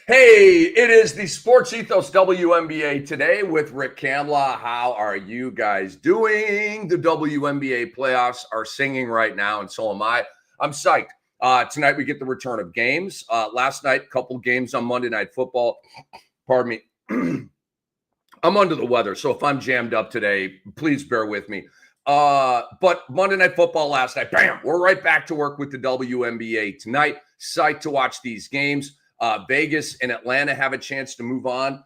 Hey, it is the SportsEthos WNBA Today with Rick Kamla. How are you guys doing? The WNBA playoffs are singing right now, and so am I. I'm psyched. Tonight we get the return of games. Last night, a couple games on Monday Night Football. Pardon me. I'm under the weather, so if I'm jammed up today, please bear with me. But Monday Night Football last night, bam, we're right back to work with the WNBA tonight. Psyched to watch these games. Vegas and Atlanta have a chance to move on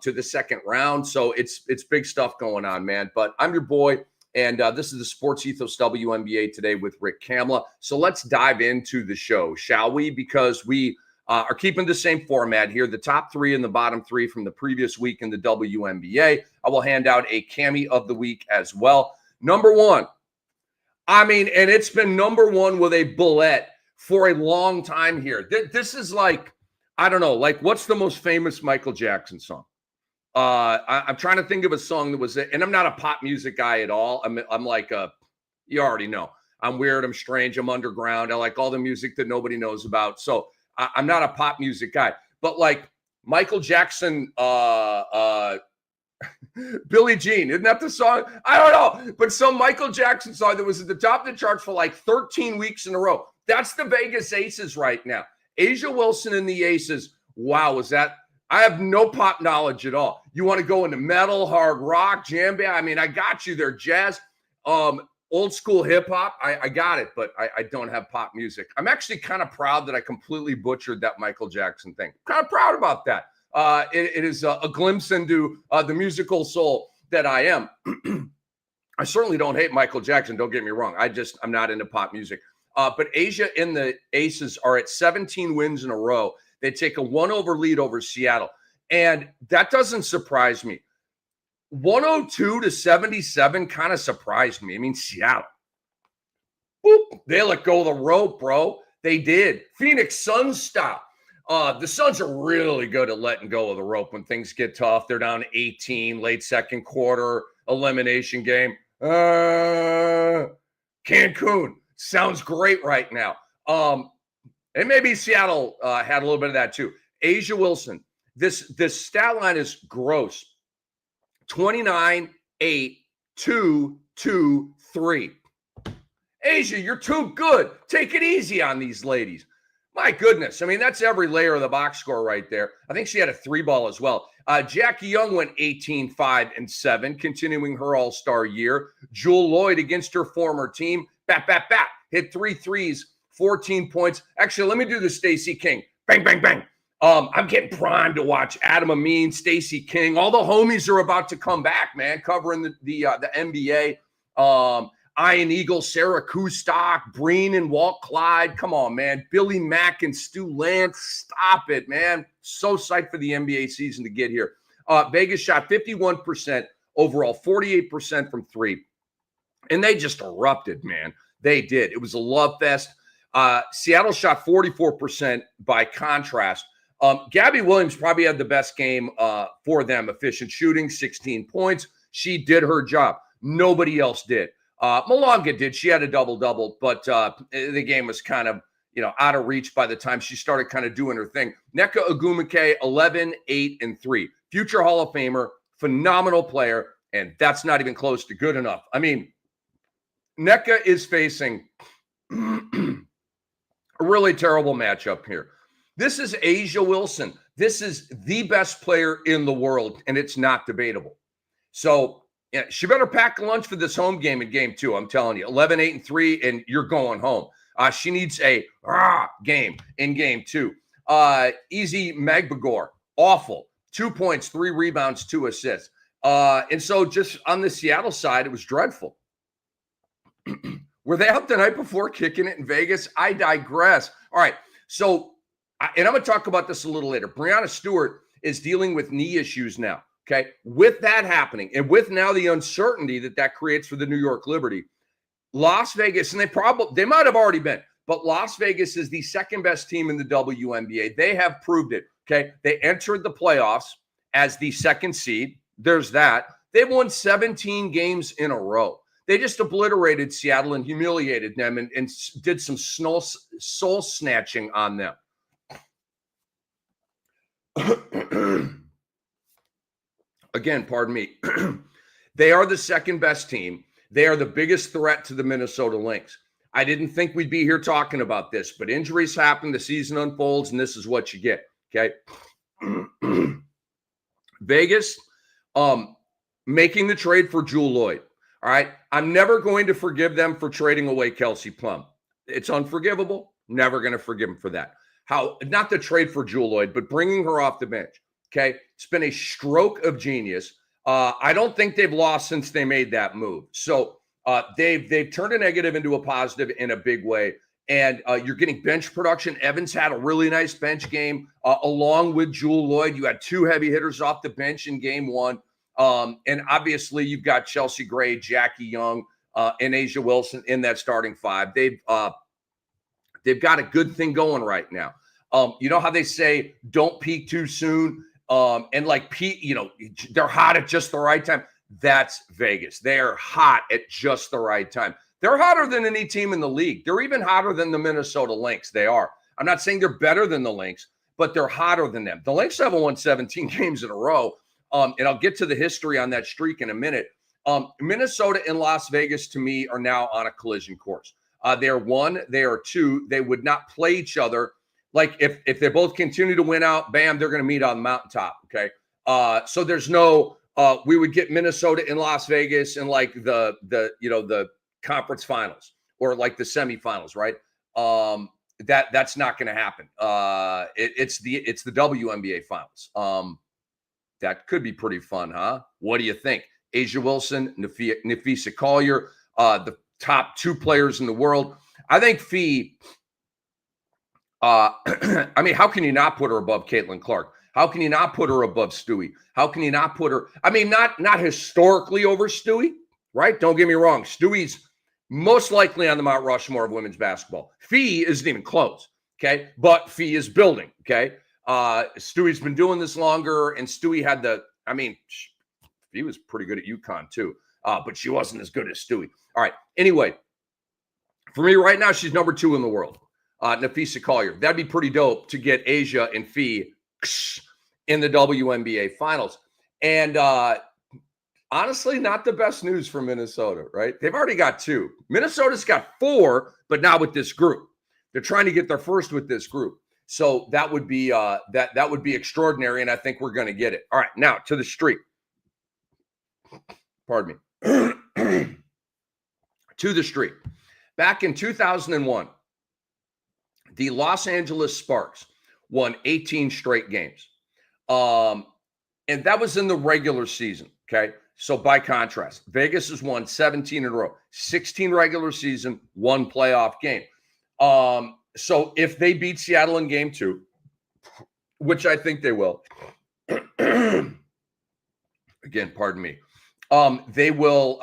to the second round. So it's big stuff going on, man. But I'm your boy, and this is the SportsEthos WNBA Today with Rick Kamla. So let's dive into the show, shall we? Because we are keeping the same format here. The top three and the bottom three from the previous week in the WNBA. I will hand out a Cammy of the week as well. Number one, and it's been number one with a bullet for a long time here. This is like, I don't know, like what's the most famous Michael Jackson song? I'm trying to think of a song that was, and I'm not a pop music guy at all. I'm like you already know. I'm weird, I'm strange, I'm underground. I like all the music that nobody knows about. So I'm not a pop music guy. But like Michael Jackson, Billie Jean, isn't that the song? I don't know. But some Michael Jackson song that was at the top of the charts for like 13 weeks in a row. That's the Vegas Aces right now. Asia Wilson and the Aces. Wow, is that? I have no pop knowledge at all. You want to go into metal, hard rock, jam band? I got you there. Jazz, old school hip hop. I got it, but I don't have pop music. I'm actually kind of proud that I completely butchered that Michael Jackson thing. Kind of proud about that. It is a glimpse into the musical soul that I am. I certainly don't hate Michael Jackson. Don't get me wrong. I'm not into pop music. But Asia and the Aces are at 17 wins in a row. They take a 1-over lead over Seattle. And that doesn't surprise me. 102-77 kind of surprised me. Seattle. Whoop, they let go of the rope, bro. They did. Phoenix Suns style. The Suns are really good at letting go of the rope when things get tough. They're down 18, late second quarter, elimination game. Cancun. Sounds great right now. And maybe Seattle had a little bit of that too. Asia Wilson, this stat line is gross. 29, 8, 2, 2, 3. Asia, you're too good. Take it easy on these ladies. My goodness. That's every layer of the box score right there. I think she had a 3-ball as well. Jackie Young went 18, 5, and 7, continuing her all-star year. Jewel Lloyd against her former team. Bat, bat, bat. Hit 3 threes, 14 points. Actually, let me do the Stacey King. Bang, bang, bang. I'm getting primed to watch Adam Amin, Stacey King. All the homies are about to come back, man, covering the NBA. Iron Eagle, Sarah Kustok, Breen and Walt Clyde. Come on, man. Billy Mack and Stu Lance. Stop it, man. So psyched for the NBA season to get here. Vegas shot 51% overall, 48% from three. And they just erupted, man. They did. It was a love fest. Seattle shot 44% by contrast. Gabby Williams probably had the best game for them. Efficient shooting, 16 points. She did her job. Nobody else did. Malonga did. She had a double-double, but the game was kind of, out of reach by the time she started kind of doing her thing. Nneka Ogwumike, 11, 8, and 3. Future Hall of Famer, phenomenal player, and that's not even close to good enough. Nneka is facing a really terrible matchup here. This is Asia Wilson. This is the best player in the world, and it's not debatable. So she better pack a lunch for this home game in game 2. I'm telling you, 11, 8, and 3, and you're going home. She needs a game in game 2. Easy Magbagor, awful. 2 points, 3 rebounds, 2 assists. And so just on the Seattle side, it was dreadful. Were they up the night before kicking it in Vegas? I digress. All right. So, and I'm going to talk about this a little later. Breanna Stewart is dealing with knee issues now. Okay. With that happening and with now the uncertainty that creates for the New York Liberty, Las Vegas, and they might have already been, but Las Vegas is the second best team in the WNBA. They have proved it. Okay. They entered the playoffs as the second seed. There's that. They've won 17 games in a row. They just obliterated Seattle and humiliated them and did some soul snatching on them. Again, pardon me. They are the second best team. They are the biggest threat to the Minnesota Lynx. I didn't think we'd be here talking about this, but injuries happen, the season unfolds, and this is what you get. Okay. Vegas, making the trade for Jewel Lloyd. All right. I'm never going to forgive them for trading away Kelsey Plum. It's unforgivable. Never going to forgive them for that. Not the trade for Jewel Lloyd, but bringing her off the bench. Okay. It's been a stroke of genius. I don't think they've lost since they made that move. So they've turned a negative into a positive in a big way. And you're getting bench production. Evans had a really nice bench game along with Jewel Lloyd. You had two heavy hitters off the bench in game one. And obviously you've got Chelsea Gray, Jackie Young, and Asia Wilson in that starting five. They've got a good thing going right now. You know how they say don't peak too soon? And like Pete, they're hot at just the right time. That's Vegas. They're hot at just the right time. They're hotter than any team in the league. They're even hotter than the Minnesota Lynx. They are. I'm not saying they're better than the Lynx, but they're hotter than them. The Lynx haven't won 17 games in a row. And I'll get to the history on that streak in a minute. Minnesota and Las Vegas, to me, are now on a collision course. They are one. They are two. They would not play each other. Like if they both continue to win out, bam, they're going to meet on the mountaintop. Okay. So there's no, we would get Minnesota in Las Vegas in like the conference finals or like the semifinals, right? That's not going to happen. It's the WNBA finals. That could be pretty fun, huh? What do you think? Asia Wilson, Nafisa Collier, the top two players in the world. I think Fee, I mean, how can you not put her above Caitlin Clark? How can you not put her above Stewie? How can you not put her? I mean, not historically over Stewie, right? Don't get me wrong. Stewie's most likely on the Mount Rushmore of women's basketball. Fee isn't even close, okay? But Fee is building, okay? Stewie's been doing this longer, and Stewie had he was pretty good at UConn too, but she wasn't as good as Stewie. All right. Anyway, for me right now, she's number 2 in the world. Nafisa Collier. That'd be pretty dope to get Asia and Fee in the WNBA finals. And honestly, not the best news for Minnesota, right? They've already got 2. Minnesota's got 4, but not with this group. They're trying to get their first with this group. So that would be that would be extraordinary, and I think we're going to get it. All right, now to the streak. Pardon me. To the streak. Back in 2001, the Los Angeles Sparks won 18 straight games. And that was in the regular season, okay? So by contrast, Vegas has won 17 in a row, 16 regular season, 1 playoff game. So if they beat Seattle in game 2, which I think they will, again, pardon me, they will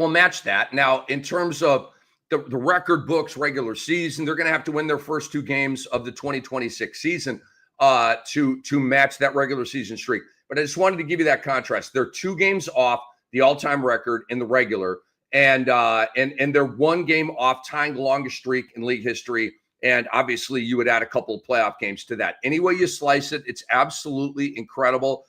match that. Now, in terms of the record books regular season, they're going to have to win their first 2 games of the 2026 season to match that regular season streak. But I just wanted to give you that contrast. They're 2 games off the all-time record in the regular, and they're 1 game off tying the longest streak in league history. And obviously, you would add a couple of playoff games to that. Any way you slice it, it's absolutely incredible.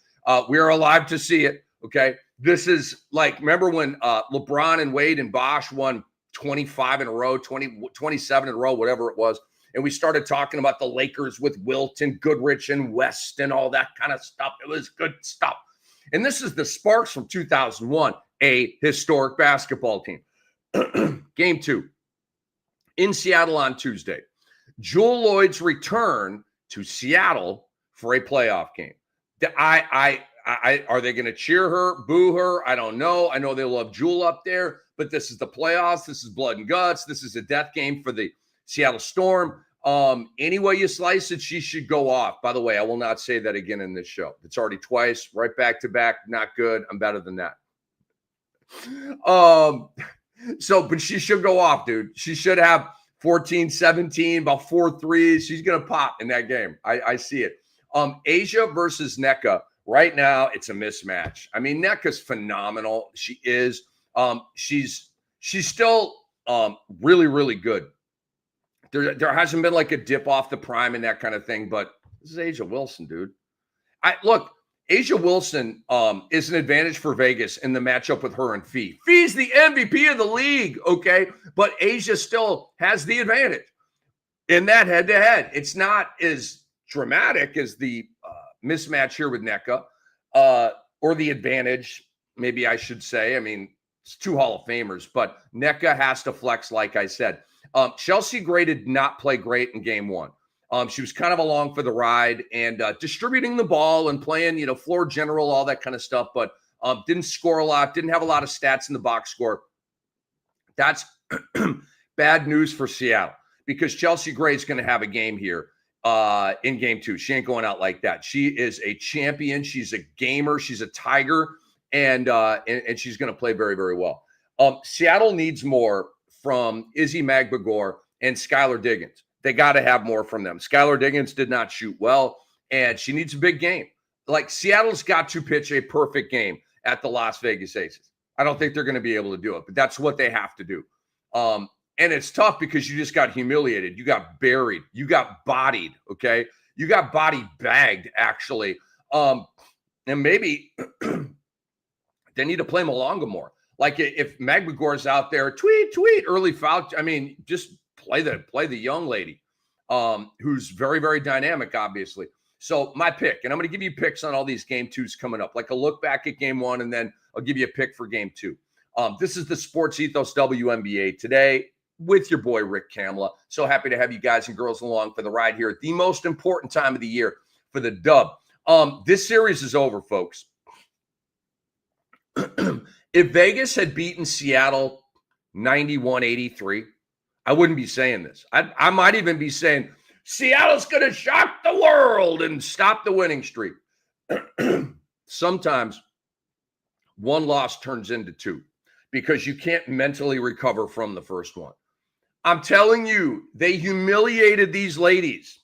We are alive to see it. Okay, this is like, remember when LeBron and Wade and Bosh won 25 in a row, 27 in a row, whatever it was. And we started talking about the Lakers with Wilt and Goodrich and West and all that kind of stuff. It was good stuff. And this is the Sparks from 2001, a historic basketball team. Game 2 in Seattle on Tuesday. Jewel Lloyd's return to Seattle for a playoff game. Are they going to cheer her, boo her? I don't know. I know they love Jewel up there, but this is the playoffs. This is blood and guts. This is a death game for the Seattle Storm. Any way you slice it, she should go off. By the way, I will not say that again in this show. It's already twice, right back to back. Not good. I'm better than that. But she should go off, dude. She should have 14, 17, about 4 threes. She's going to pop in that game. I see it. Asia versus NECA. Right now, it's a mismatch. I mean, NECA's phenomenal. She is. She's still really, really good. There hasn't been like a dip off the prime and that kind of thing, but This is A'ja Wilson, dude. Look, A'ja Wilson is an advantage for Vegas in the matchup with her and Fee. Fee's the MVP of the league, okay? But A'ja still has the advantage in that head-to-head. It's not as dramatic as the mismatch here with NECA, or the advantage, maybe I should say. I mean, it's 2 Hall of Famers, but NECA has to flex, like I said. Chelsea Gray did not play great in game 1. She was kind of along for the ride and distributing the ball and playing, floor general, all that kind of stuff, but didn't score a lot, didn't have a lot of stats in the box score. That's bad news for Seattle because Chelsea Gray is going to have a game here in game 2. She ain't going out like that. She is a champion. She's a gamer. She's a tiger, and she's going to play very, very well. Seattle needs more from Izzy Magbagor and Skylar Diggins. They got to have more from them. Skylar Diggins did not shoot well, and she needs a big game. Like, Seattle's got to pitch a perfect game at the Las Vegas Aces. I don't think they're going to be able to do it, but that's what they have to do. And it's tough because you just got humiliated. You got buried. You got bodied, okay? You got body bagged, actually. And maybe they need to play Malonga more. Like, if Magbagor's out there, tweet, early foul. I mean, just play the young lady who's very, very dynamic, obviously. So my pick, and I'm going to give you picks on all these game 2s coming up, like a look back at game 1, and then I'll give you a pick for game 2. This is the SportsEthos WNBA Today with your boy, Rick Kamla. So happy to have you guys and girls along for the ride here at the most important time of the year for the dub. This series is over, folks. If Vegas had beaten Seattle 91-83, I wouldn't be saying this. I might even be saying Seattle's going to shock the world and stop the winning streak. Sometimes one loss turns into 2 because you can't mentally recover from the first one. I'm telling you, they humiliated these ladies.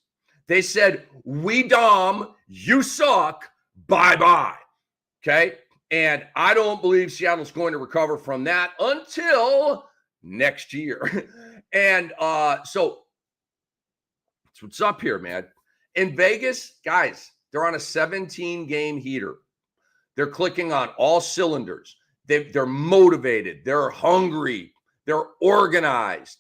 They said, we dom, you suck, bye-bye. Okay? And I don't believe Seattle's going to recover from that until next year. And so that's what's up here, man. In Vegas, guys, they're on a 17-game heater. They're clicking on all cylinders. They're motivated. They're hungry. They're organized.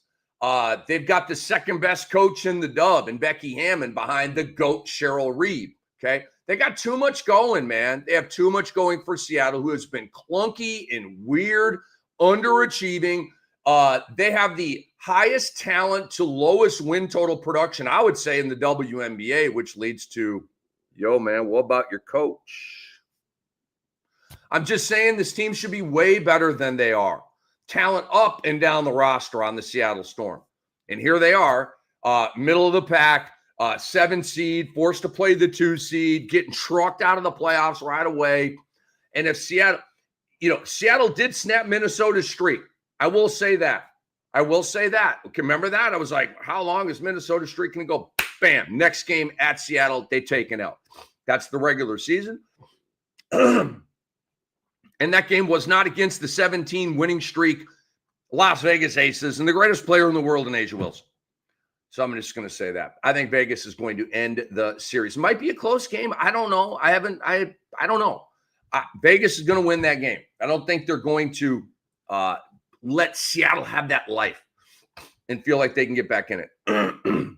They've got the second best coach in the dub and Becky Hammond behind the GOAT Cheryl Reed. Okay. They got too much going, man. They have too much going for Seattle, who has been clunky and weird, underachieving. They have the highest talent to lowest win total production, I would say, in the WNBA, which leads to, yo, man, what about your coach? I'm just saying this team should be way better than they are. Talent up and down the roster on the Seattle Storm. And here they are, middle of the pack, 7 seed, forced to play the 2 seed, getting trucked out of the playoffs right away. And if Seattle did snap Minnesota's streak. I will say that. Remember that? I was like, how long is Minnesota streak going to go? Bam. Next game at Seattle, they take it out. That's the regular season. And that game was not against the 17 winning streak Las Vegas Aces and the greatest player in the world in A'ja Wilson. So I'm just going to say that. I think Vegas is going to end the series. Might be a close game. I don't know. I don't know. Vegas is going to win that game. I don't think they're going to let Seattle have that life and feel like they can get back in it.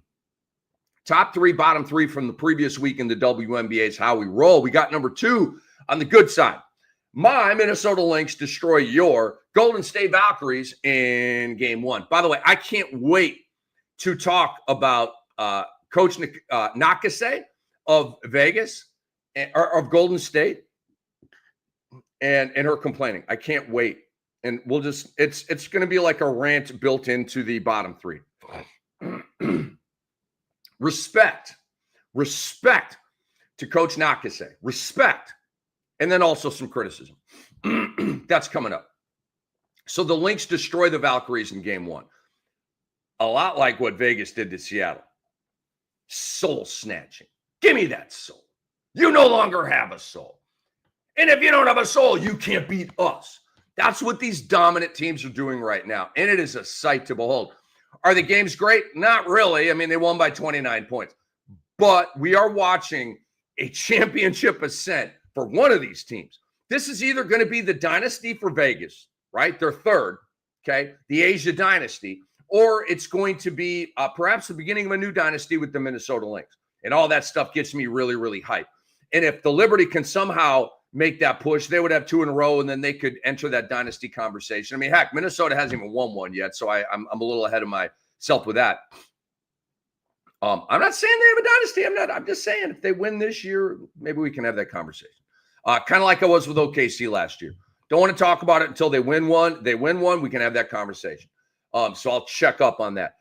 Top 3, bottom 3 from the previous week in the WNBA is how we roll. We got number 2 on the good side. My Minnesota Lynx destroy your Golden State Valkyries in game 1. By the way, I can't wait to talk about Coach NAKASE of Vegas, or of Golden State, and her complaining. I can't wait. And we'll just, it's going to be like a rant built into the bottom 3. Respect to Coach NAKASE. Respect. And then also some criticism. That's coming up. So the Lynx destroy the Valkyries in game 1. A lot like what Vegas did to Seattle. Soul snatching. Give me that soul. You no longer have a soul. And if you don't have a soul, you can't beat us. That's what these dominant teams are doing right now. And it is a sight to behold. Are the games great? Not really. I mean, they won by 29 points. But we are watching a championship ascent for one of these teams. This is either going to be the dynasty for Vegas, right? Their third, okay? The Asia dynasty. Or it's going to be perhaps the beginning of a new dynasty with the Minnesota Lynx. And all that stuff gets me really, really hyped. And if the Liberty can somehow make that push, they would have 2 in a row, and then they could enter that dynasty conversation. I mean, heck, Minnesota hasn't even won one yet, so I'm a little ahead of myself with that. I'm not saying they have a dynasty. I'm just saying if they win this year, maybe we can have that conversation. Kind of like I was with OKC last year. Don't want to talk about it until they win one. They win one, we can have that conversation. So I'll check up on that.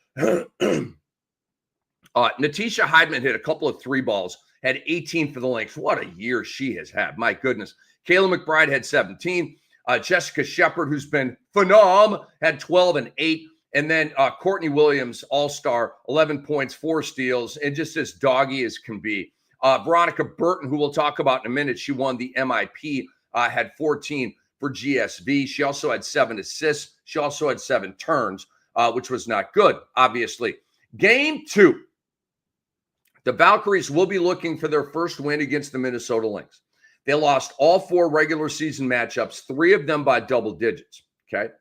Natisha Heidman hit a couple of 3 balls, had 18 for the Lynx. What a year she has had. My goodness. Kayla McBride had 17. Jessica Shepard, who's been phenom, had 12 and 8. And then Courtney Williams, all-star, 11 points, 4 steals, and just as doggy as can be. Veronica Burton, who we'll talk about in a minute, she won the MIP, had 14 for GSV. She also had 7 assists. She also had 7 turns, which was not good, obviously. Game 2. The Valkyries will be looking for their first win against the Minnesota Lynx. They lost all 4 regular season matchups, 3 of them by double digits, okay?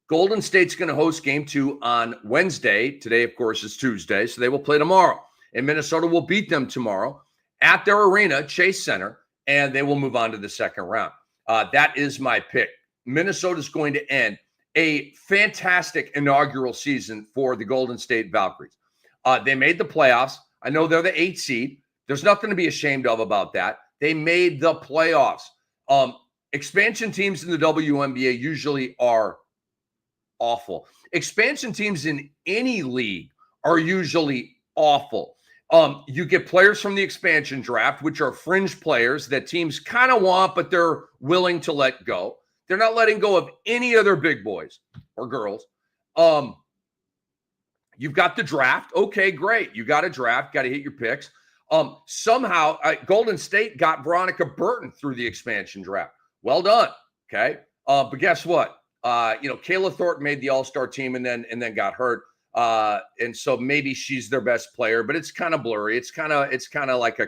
Golden State's going to host game 2 on Wednesday. Today, of course, is Tuesday, so they will play tomorrow. And Minnesota will beat them tomorrow at their arena, Chase Center, and they will move on to the second round. That is my pick. Minnesota's going to end a fantastic inaugural season for the Golden State Valkyries. They made the playoffs. I know they're the 8th seed. There's nothing to be ashamed of about that. They made the playoffs. Expansion teams in the WNBA usually are awful. Expansion teams in any league are usually awful. You get players from the expansion draft, which are fringe players that teams kind of want, but they're willing to let go. They're not letting go of any other big boys or girls. You've got the draft. Okay, great. You got a draft. Got to hit your picks. Somehow, Golden State got Veronica Burton through the expansion draft. Well done. Okay. But guess what? Kayla Thornton made the all-star team and then got hurt. And so maybe she's their best player, but it's kind of blurry. It's kind of like a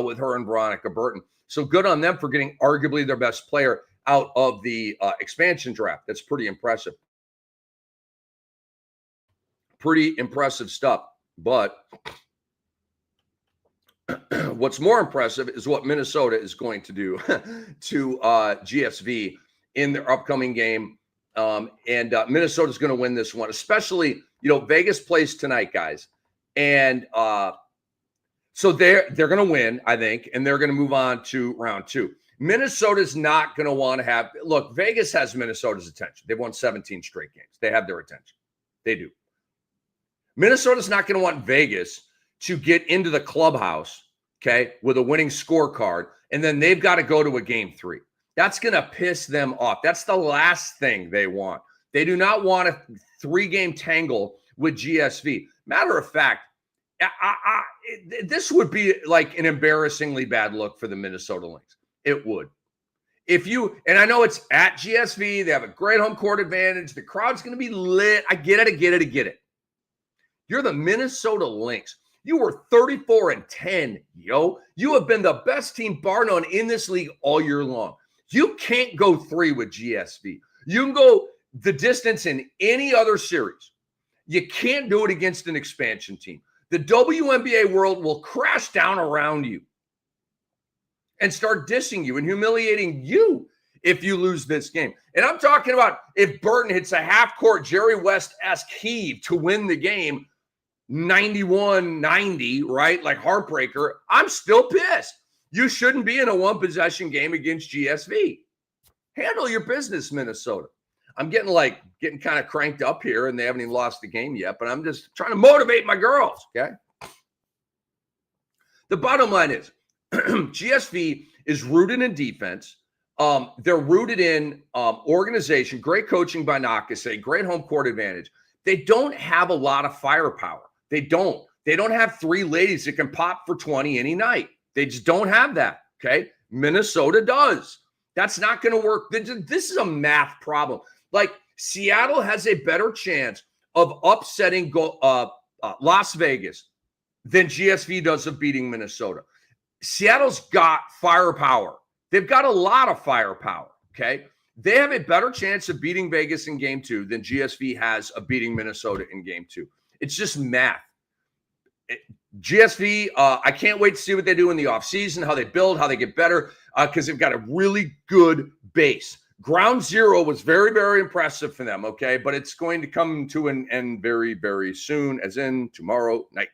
with her and Veronica Burton. So good on them for getting arguably their best player out of the expansion draft. That's pretty impressive. Pretty impressive stuff. But what's more impressive is what Minnesota is going to do to GSV in their upcoming game. And Minnesota's going to win this one, especially, Vegas plays tonight, guys. And so they're going to win, I think, and they're going to move on to round 2. Minnesota's not going to want to have – look, Vegas has Minnesota's attention. They've won 17 straight games. They have their attention. They do. Minnesota's not going to want Vegas to get into the clubhouse, okay, with a winning scorecard, and then they've got to go to a game 3. That's going to piss them off. That's the last thing they want. They do not want a 3-game tangle with GSV. Matter of fact, this would be like an embarrassingly bad look for the Minnesota Lynx. It would. And I know it's at GSV. They have a great home court advantage. The crowd's going to be lit. I get it. You're the Minnesota Lynx. You were 34-10, yo. You have been the best team, bar none, in this league all year long. You can't go 3 with GSV. You can go the distance in any other series. You can't do it against an expansion team. The WNBA world will crash down around you and start dissing you and humiliating you if you lose this game. And I'm talking about if Burton hits a half-court Jerry West-esque heave to win the game, 91-90, right? Like heartbreaker. I'm still pissed. You shouldn't be in a 1-possession game against GSV. Handle your business, Minnesota. I'm getting kind of cranked up here, and they haven't even lost the game yet, but I'm just trying to motivate my girls, okay? The bottom line is GSV is rooted in defense. They're rooted in organization, great coaching by NAKASE, great home court advantage. They don't have a lot of firepower. They don't have 3 ladies that can pop for 20 any night. They just don't have that, okay? Minnesota does. That's not going to work. This is a math problem. Like, Seattle has a better chance of upsetting Las Vegas than GSV does of beating Minnesota. Seattle's got firepower. They've got a lot of firepower, okay? They have a better chance of beating Vegas in game 2 than GSV has of beating Minnesota in game 2. It's just math. GSV, I can't wait to see what they do in the offseason, how they build, how they get better, because they've got a really good base. Ground zero was very, very impressive for them, okay? But it's going to come to an end very, very soon, as in tomorrow night.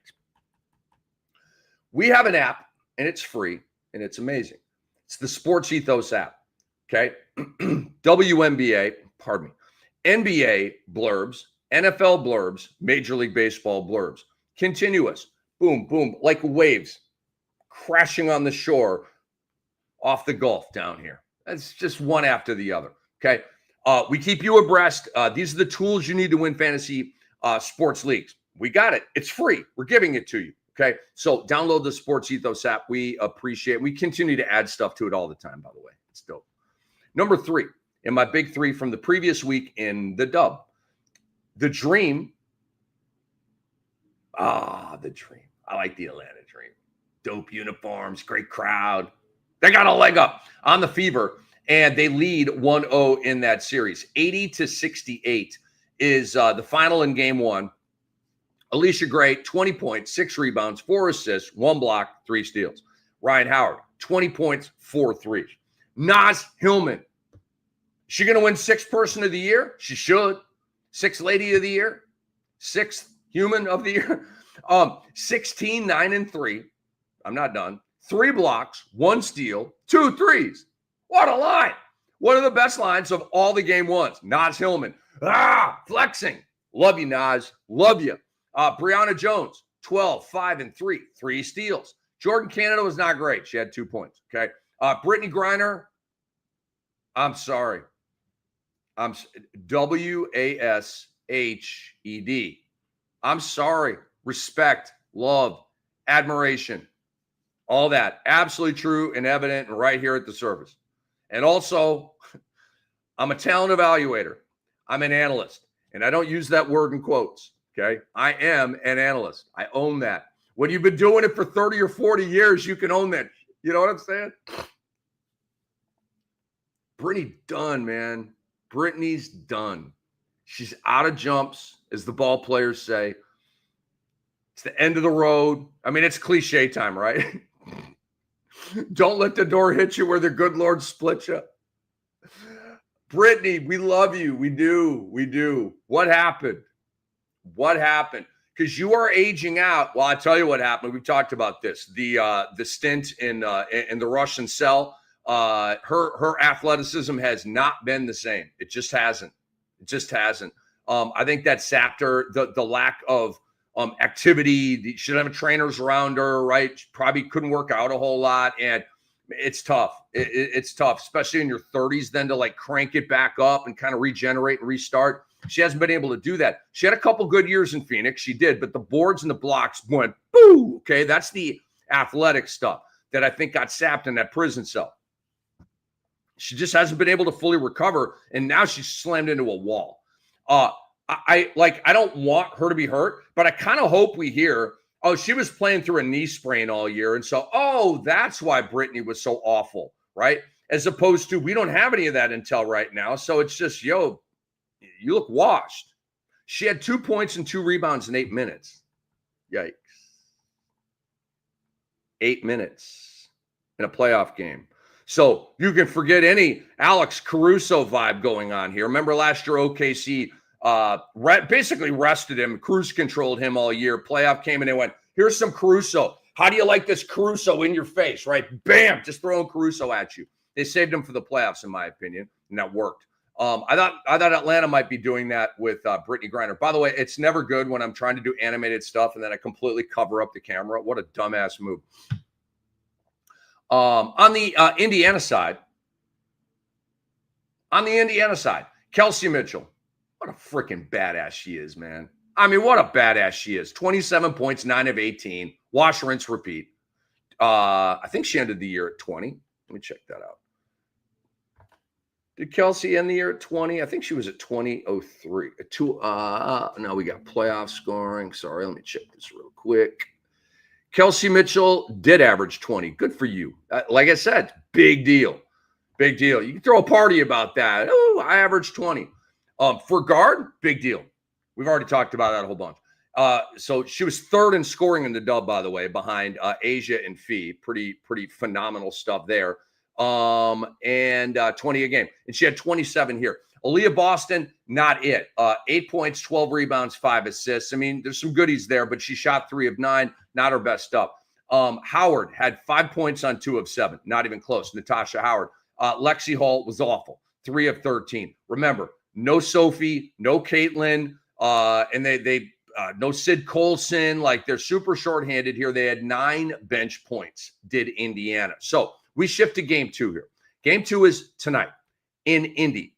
We have an app, and it's free, and it's amazing. It's the SportsEthos app, okay? WNBA, pardon me, NBA blurbs, NFL blurbs, Major League Baseball blurbs. Continuous, boom, boom, like waves crashing on the shore off the Gulf down here. It's just one after the other, okay? We keep you abreast. These are the tools you need to win fantasy sports leagues. We got it. It's free. We're giving it to you, okay? So download the SportsEthos app. We appreciate it. We continue to add stuff to it all the time, by the way. It's dope. Number 3, in my big 3 from the previous week in the dub. The Dream. The Dream. I like the Atlanta Dream. Dope uniforms, great crowd. They got a leg up on the Fever, and they lead 1-0 in that series. 80-68 is the final in game 1. Alicia Gray, 20 points, 6 rebounds, 4 assists, 1 block, 3 steals. Ryan Howard, 20 points, 4 threes. Naz Hillman. Is she going to win 6th person of the year? She should. 6th lady of the year. 6th human of the year. 16, 9, and 3. I'm not done. 3 blocks, 1 steal, 2 threes. What a line. One of the best lines of all the game 1s. Naz Hillman. Flexing. Love you, Naz. Love you. Brianna Jones, 12, 5, and 3. 3 steals. Jordan Canada was not great. She had 2 points, okay? Brittany Griner, I'm sorry. WASHED. I'm sorry. Respect, love, admiration. All that. Absolutely true and evident and right here at the service. And also, I'm a talent evaluator. I'm an analyst. And I don't use that word in quotes, okay? I am an analyst. I own that. When you've been doing it for 30 or 40 years, you can own that. You know what I'm saying? Brittany done, man. Brittany's done. She's out of jumps, as the ball players say. It's the end of the road. I mean, it's cliche time, right? Don't let the door hit you where the good Lord split you. Brittany, we love you. We do. We do. What happened? What happened? Because you are aging out. Well, I tell you what happened. We've talked about this. The stint in the Russian cell. Her athleticism has not been the same. It just hasn't. It just hasn't. I think that sapped her. The lack of activity. She didn't have trainers around her, right? She probably couldn't work out a whole lot, and it's tough. It's tough, especially in your 30s, then to like crank it back up and kind of regenerate and restart. She hasn't been able to do that. She had a couple good years in Phoenix. She did, but the boards and the blocks went boo. Okay, that's the athletic stuff that I think got sapped in that prison cell. She just hasn't been able to fully recover, and now she's slammed into a wall. I don't want her to be hurt, but I kind of hope we hear, oh, she was playing through a knee sprain all year, and so, oh, that's why Brittany was so awful, right? As opposed to, we don't have any of that intel right now, so it's just, yo, you look washed. She had 2 points and 2 rebounds in 8 minutes. Yikes. 8 minutes in a playoff game. So you can forget any Alex Caruso vibe going on here. Remember last year, OKC basically rested him, cruise controlled him all year. Playoff came and they went, here's some Caruso. How do you like this Caruso in your face, right? Bam, just throwing Caruso at you. They saved him for the playoffs, in my opinion, and that worked. I thought Atlanta might be doing that with Brittany Griner. By the way, it's never good when I'm trying to do animated stuff and then I completely cover up the camera. What a dumbass move. On the Indiana side, Kelsey Mitchell. What a freaking badass she is, man. I mean, what a badass she is. 27 points, 9 of 18. Wash, rinse, repeat. I think she ended the year at 20. Let me check that out. Did Kelsey end the year at 20? I think she was at 20.03. No, we got playoff scoring. Sorry, let me check this real quick. Kelsey Mitchell did average 20. Good for you. Like I said, big deal. Big deal. You can throw a party about that. Oh, I averaged 20. For guard, big deal. We've already talked about that a whole bunch. So she was third in scoring in the dub, by the way, behind Asia and Fee. Pretty phenomenal stuff there. And 20 a game. And she had 27 here. Aaliyah Boston, not it. 8 points, 12 rebounds, 5 assists. I mean, there's some goodies there, but she shot 3 of 9. Not her best stuff. Howard had 5 points on 2 of 7. Not even close. Natasha Howard. Lexi Hall was awful. 3 of 13. Remember, no Sophie, no Caitlin, and they no Sid Colson. Like, they're super shorthanded here. They had 9 bench points, did Indiana. So we shift to game 2 here. Game 2 is tonight in Indy.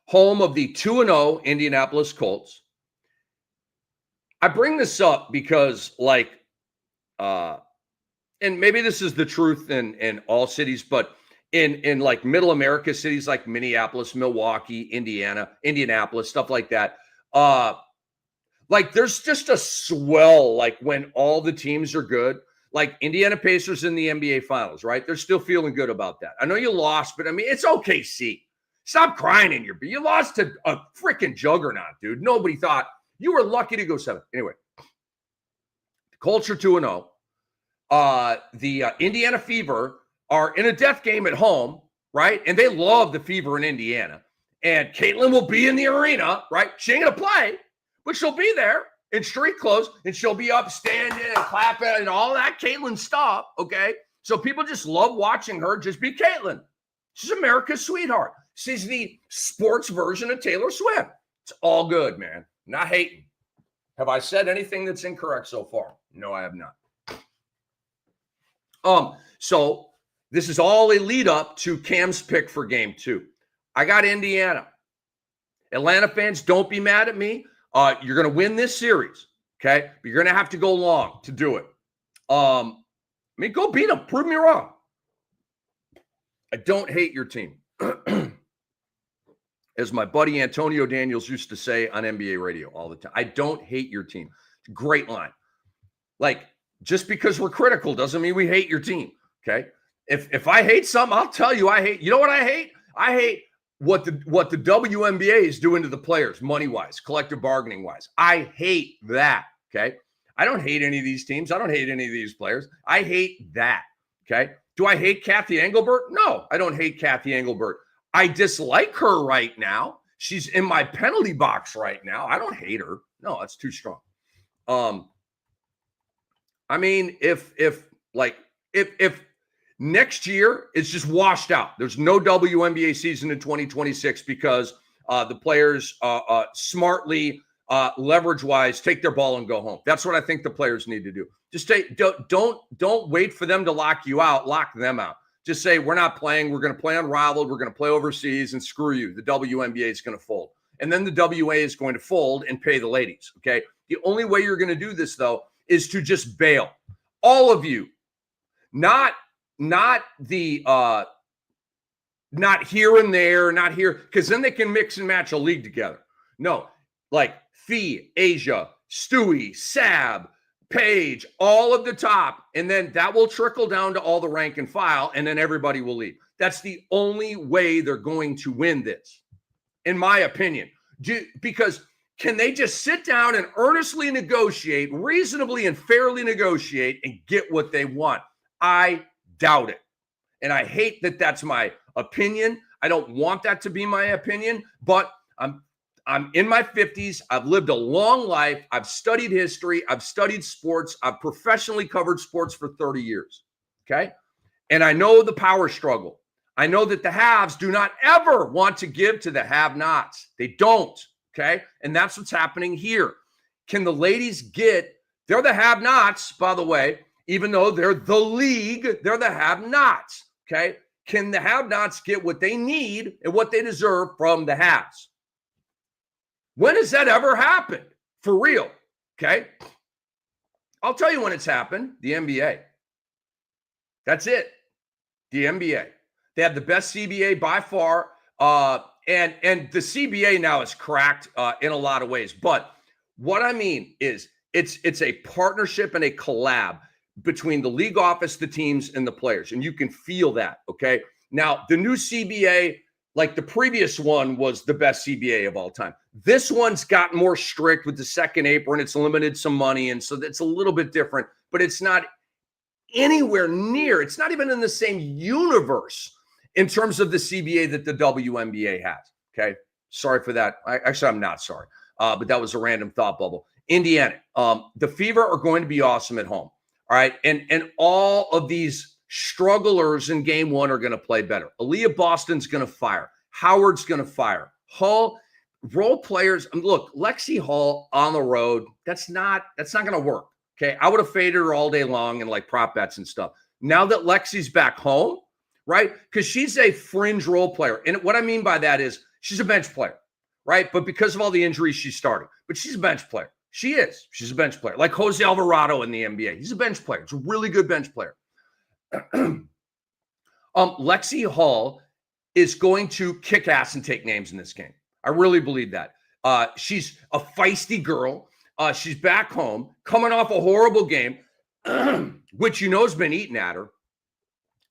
Home of the 2-0 Indianapolis Colts. I bring this up because, like, and maybe this is the truth in all cities, but in like middle America cities like Minneapolis, Milwaukee, Indiana, Indianapolis, stuff like that, like there's just a swell, like when all the teams are good, like Indiana Pacers in the NBA Finals, right? They're still feeling good about that. I know you lost, but I mean, it's OKC. Stop crying in your beer. You lost to a freaking juggernaut, dude. Nobody thought you were lucky to go 7. Anyway, the Colts are 2-0. The Indiana Fever are in a death game at home, right? And they love the Fever in Indiana. And Caitlin will be in the arena, right? She ain't going to play, but she'll be there in street clothes, and she'll be up standing and clapping and all that Caitlin stuff, okay? So people just love watching her just be Caitlin. She's America's sweetheart. She's the sports version of Taylor Swift. It's all good, man. Not hating. Have I said anything that's incorrect so far? No, I have not. So this is all a lead up to KAM'S pick for game 2. I got Indiana. Atlanta fans, don't be mad at me. You're going to win this series, okay? But you're going to have to go long to do it. I mean, go beat them. Prove me wrong. I don't hate your team. As my buddy Antonio Daniels used to say on NBA radio all the time, I don't hate your team. Great line. Like, just because we're critical doesn't mean we hate your team, okay? If I hate something, I'll tell you I hate. You know what I hate? I hate what the WNBA is doing to the players, money-wise, collective bargaining-wise. I hate that, okay? I don't hate any of these teams. I don't hate any of these players. I hate that, okay? Do I hate Kathy Engelbert? No, I don't hate Kathy Engelbert. I dislike her right now. She's in my penalty box right now. I don't hate her. No, that's too strong. I mean, if next year it's just washed out, there's no WNBA season in 2026 because the players smartly, leverage-wise, take their ball and go home. That's what I think the players need to do. Just don't wait for them to lock you out. Lock them out. Just say, we're not playing. We're going to play unrivaled. We're going to play overseas, and screw you. The WNBA is going to fold. And then the WA is going to fold and pay the ladies, okay? The only way you're going to do this, though, is to just bail. All of you. Not here and there, not here, because then they can mix and match a league together. No, like Fee, Asia, Stewie, Sab, Paige, all of the top, and then that will trickle down to all the rank and file, and then everybody will leave. That's the only way they're going to win this, in my opinion. Because can they just sit down and earnestly negotiate, reasonably and fairly negotiate, and get what they want? I doubt it. And I hate that that's my opinion. I don't want that to be my opinion, but I'm in my 50s. I've lived a long life. I've studied history. I've studied sports. I've professionally covered sports for 30 years. Okay. And I know the power struggle. I know that the haves do not ever want to give to the have-nots. They don't. Okay. And that's what's happening here. Can the ladies they're the have-nots, by the way, even though they're the league, they're the have-nots. Okay. Can the have-nots get what they need and what they deserve from the haves? When has that ever happened? For real, okay? I'll tell you when it's happened. The NBA. That's it. The NBA. They have the best CBA by far, and the CBA now is cracked in a lot of ways. But what I mean is It's a partnership and a collab between the league office, the teams, and the players. And you can feel that, okay? Now, the new CBA, like the previous one, was the best CBA of all time. This one's gotten more strict with the second apron. It's limited some money, and so that's a little bit different, but it's not anywhere near, it's not even in the same universe in terms of the CBA that the WNBA has, okay? Sorry for that. Actually, I'm not sorry, but that was a random thought bubble. Indiana, the Fever are going to be awesome at home, all right? And all of these strugglers in game one are going to play better. Aaliyah Boston's going to fire. Howard's going to fire. Hull, role players, look, Lexi Hull on the road, that's not going to work, okay? I would have faded her all day long in like prop bets and stuff. Now that Lexi's back home, right? Because she's a fringe role player. And what I mean by that is she's a bench player, right? But because of all the injuries, she's starting. But she's a bench player. She is. She's a bench player. Like Jose Alvarado in the NBA. He's a bench player. He's a really good bench player. Lexi Hull is going to kick ass and take names in this game. I really believe that. She's a feisty girl. She's back home, coming off a horrible game, which you know has been eaten at her.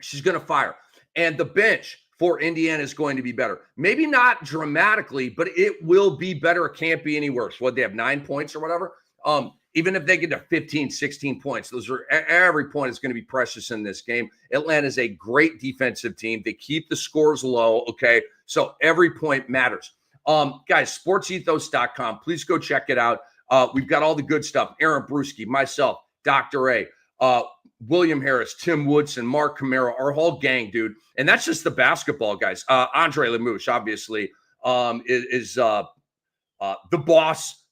She's going to fire. And the bench for Indiana is going to be better. Maybe not dramatically, but it will be better. It can't be any worse. What, they have 9 points or whatever? Even if they get to 15, 16 points, every point is going to be precious in this game. Atlanta is a great defensive team. They keep the scores low, okay? So every point matters. Guys, SportsEthos.com. Please go check it out. We've got all the good stuff. Aaron Brewski, myself, Dr. A, William Harris, Tim Woodson, Mark Camaro, our whole gang, dude. And that's just the basketball guys. Andre Lemouche, obviously, is the boss,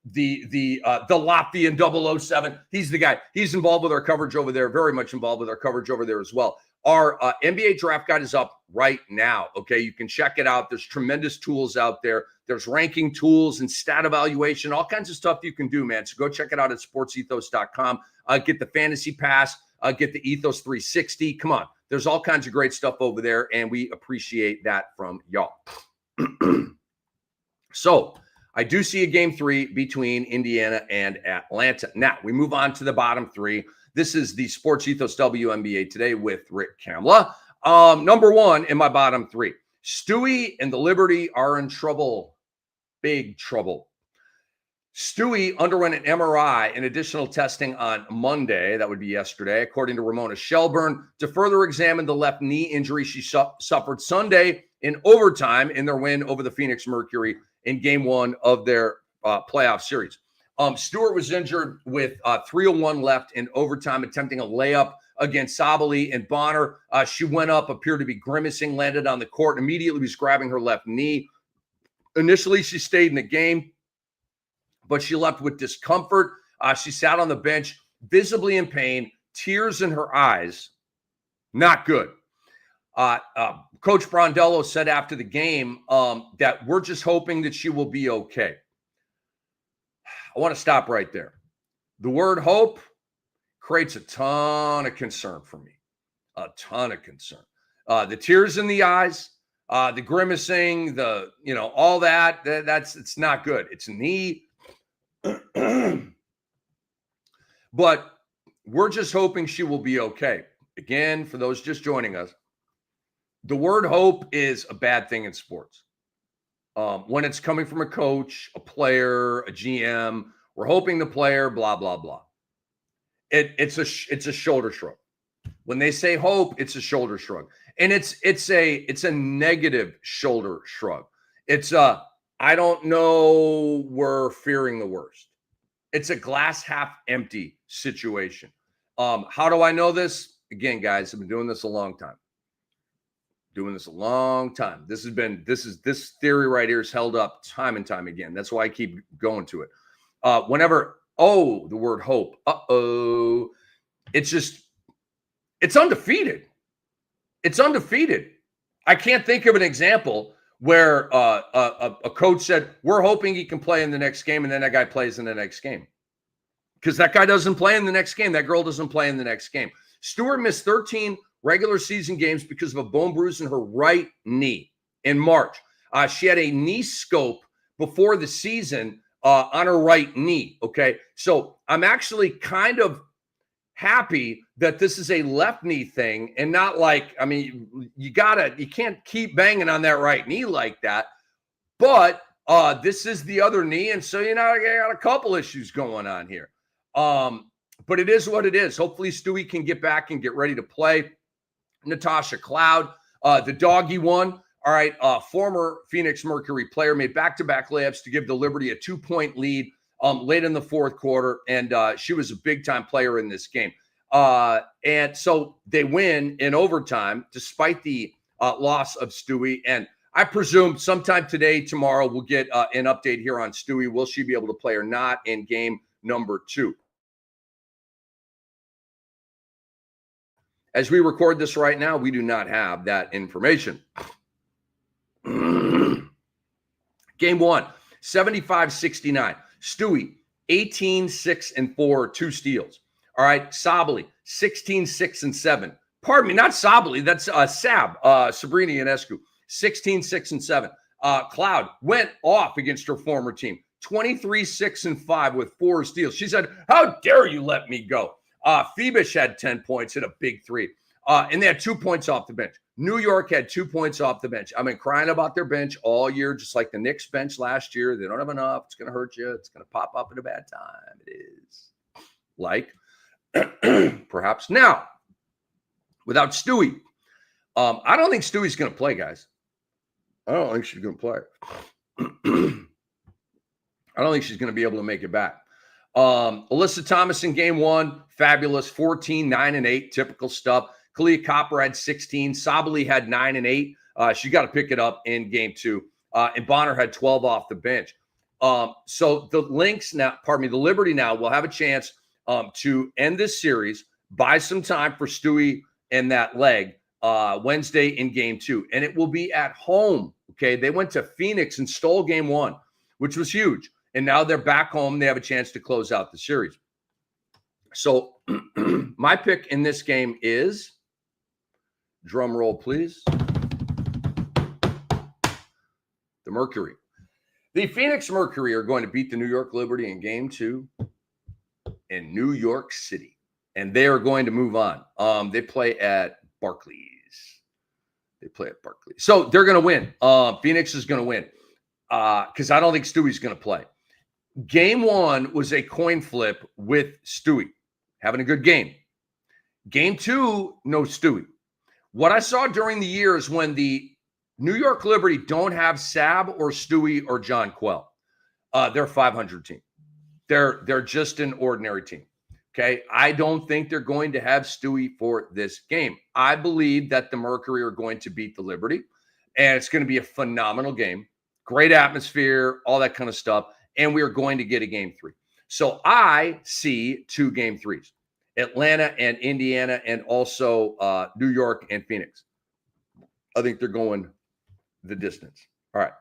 the Latvian 007. He's the guy. He's involved with our coverage over there, very much involved with our coverage over there as well. Our NBA draft guide is up right now, okay? You can check it out. There's tremendous tools out there. There's ranking tools and stat evaluation, all kinds of stuff you can do, man. So go check it out at sportsethos.com. Get the Fantasy Pass. Get the Ethos 360. Come on. There's all kinds of great stuff over there, and we appreciate that from y'all. So I do see a game 3 between Indiana and Atlanta. Now, we move on to the bottom 3. This is the Sports Ethos WNBA Today with Rick Kamla. Number 1 in my bottom 3. Stewie and the Liberty are in trouble. Big trouble. Stewie underwent an MRI and additional testing on Monday. That would be yesterday, according to Ramona Shelburne, to further examine the left knee injury she suffered Sunday in overtime in their win over the Phoenix Mercury in game 1 of their playoff series. Stewart was injured with 3:01 left in overtime, attempting a layup against Sabali and Bonner. She went up, appeared to be grimacing, landed on the court, immediately was grabbing her left knee. Initially, she stayed in the game, but she left with discomfort. She sat on the bench, visibly in pain, tears in her eyes. Not good. Coach Brondello said after the game that we're just hoping that she will be okay. I want to stop right there. The word hope creates a ton of concern for me. A ton of concern. The tears in the eyes, the grimacing, all that, it's not good. It's a knee. But we're just hoping she will be okay. Again, for those just joining us, the word hope is a bad thing in sports. When it's coming from a coach, a player, a GM, we're hoping the player, blah, blah, blah. It's a shoulder shrug. When they say hope, it's a shoulder shrug. And it's a negative shoulder shrug. It's I don't know, we're fearing the worst. It's a glass half empty situation. How do I know this? Again, guys, I've been doing this a long time. This theory right here is held up time and time again. That's why I keep going to it. Whenever, the word hope, it's undefeated. It's undefeated. I can't think of an example where a coach said, we're hoping he can play in the next game, and then that guy plays in the next game. Because that guy doesn't play in the next game. That girl doesn't play in the next game. Stewart missed 13 regular season games because of a bone bruise in her right knee in March. She had a knee scope before the season on her right knee. Okay. So I'm actually kind of happy that this is a left knee thing and not like, I mean, you can't keep banging on that right knee like that. But this is the other knee. And so, I got a couple issues going on here. But it is what it is. Hopefully Stewie can get back and get ready to play. Natasha Cloud, the doggy one. All right. Former Phoenix Mercury player made back-to-back layups to give the Liberty a 2-point lead late in the fourth quarter. And she was a big-time player in this game. And so they win in overtime, despite the loss of Stewie. And I presume sometime today, tomorrow, we'll get an update here on Stewie. Will she be able to play or not in game number 2? As we record this right now, we do not have that information. Game 1, 75-69. Stewie, 18-6-4, 2 steals. All right, Sabally, 16-6-7. Pardon me, not Sabally. That's Sabrina Ionescu, 16-6-7. Cloud went off against her former team, 23-6-5 with 4 steals. She said, "How dare you let me go?" Phoebus had 10 points, hit a big 3. And they had 2 points off the bench. New York had 2 points off the bench. I've been crying about their bench all year, just like the Knicks bench last year. They don't have enough. It's going to hurt you. It's going to pop up at a bad time. It is. Like, perhaps. Now, without Stewie, I don't think Stewie's going to play, guys. I don't think she's going to play. I don't think she's going to be able to make it back. Alyssa Thomas in game 1, fabulous, 14, 9, and 8, typical stuff. Kalia Copper had 16. Sabally had 9 and 8. She got to pick it up in game 2. And Bonner had 12 off the bench. So the Liberty now will have a chance to end this series, buy some time for Stewie and that leg Wednesday in game 2. And it will be at home. Okay. They went to Phoenix and stole game 1, which was huge. And now they're back home. They have a chance to close out the series. So my pick in this game is, drum roll, please, the Mercury. The Phoenix Mercury are going to beat the New York Liberty in game 2 in New York City. And they are going to move on. They play at Barclays. So they're going to win. Phoenix is going to win because I don't think Stewie's going to play. Game 1 was a coin flip with Stewie having a good game. Game 2, no Stewie. What I saw during the year is when the New York Liberty don't have Sab or Stewie or John Quell. They're a 500 team. They're just an ordinary team. Okay. I don't think they're going to have Stewie for this game. I believe that the Mercury are going to beat the Liberty, and it's going to be a phenomenal game. Great atmosphere, all that kind of stuff. And we are going to get a game 3. So I see 2 game 3s, Atlanta and Indiana, and also New York and Phoenix. I think they're going the distance. All right.